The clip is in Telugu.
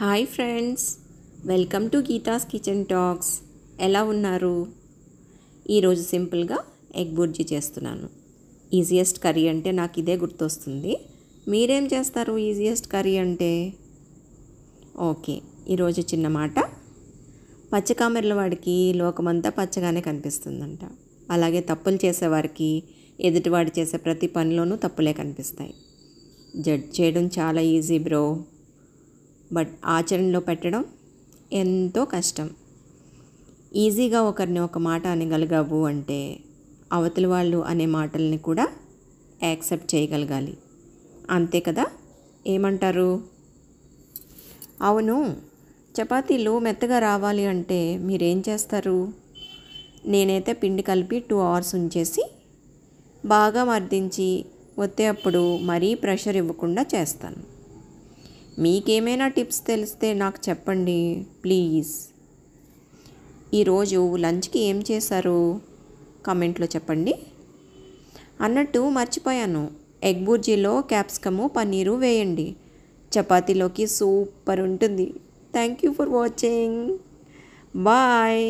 Hi friends, welcome to Geetha's kitchen talks. ఎలా ఉన్నారు? ఈరోజు సింపుల్గా ఎగ్ బుర్జీ చేస్తున్నాను. ఈజియెస్ట్ కర్రీ అంటే నాకు ఇదే గుర్తొస్తుంది. మీరేం చేస్తారు ఈజియెస్ట్ కర్రీ అంటే? ఓకే, ఈరోజు చిన్న మాట. పచ్చకామెర్ల వాడికి లోకమంతా పచ్చగానే కనిపిస్తుందంట. అలాగే తప్పులు చేసేవారికి ఎదుటివాడు చేసే ప్రతి పనిలోనూ తప్పులే కనిపిస్తాయి. జడ్జ్ చేయడం చాలా ఈజీ బ్రో, బట్ ఆచరణలో పెట్టడం ఎంతో కష్టం. ఈజీగా ఒకరిని ఒక మాట అనగలిగావు అంటే అవతలి వాళ్ళు అనే మాటల్ని కూడా యాక్సెప్ట్ చేయగలగాలి. అంతే కదా? ఏమంటారు? అవును, చపాతీలు మెత్తగా రావాలి అంటే మీరేం చేస్తారు? నేనైతే పిండి కలిపి 2 hours ఉంచేసి బాగా మర్దించి ఒత్తేటప్పుడు మరీ ప్రెషర్ ఇవ్వకుండా చేస్తాను. మీకేమైనా టిప్స్ తెలిస్తే నాకు చెప్పండి ప్లీజ్. ఈరోజు లంచ్కి ఏం చేశారు కామెంట్లో చెప్పండి. అన్నట్టు మర్చిపోయాను, ఎగ్ బుర్జీలో క్యాప్సికము పన్నీరు వేయండి. చపాతీలోకి సూపర్ ఉంటుంది. Thank you for watching. Bye.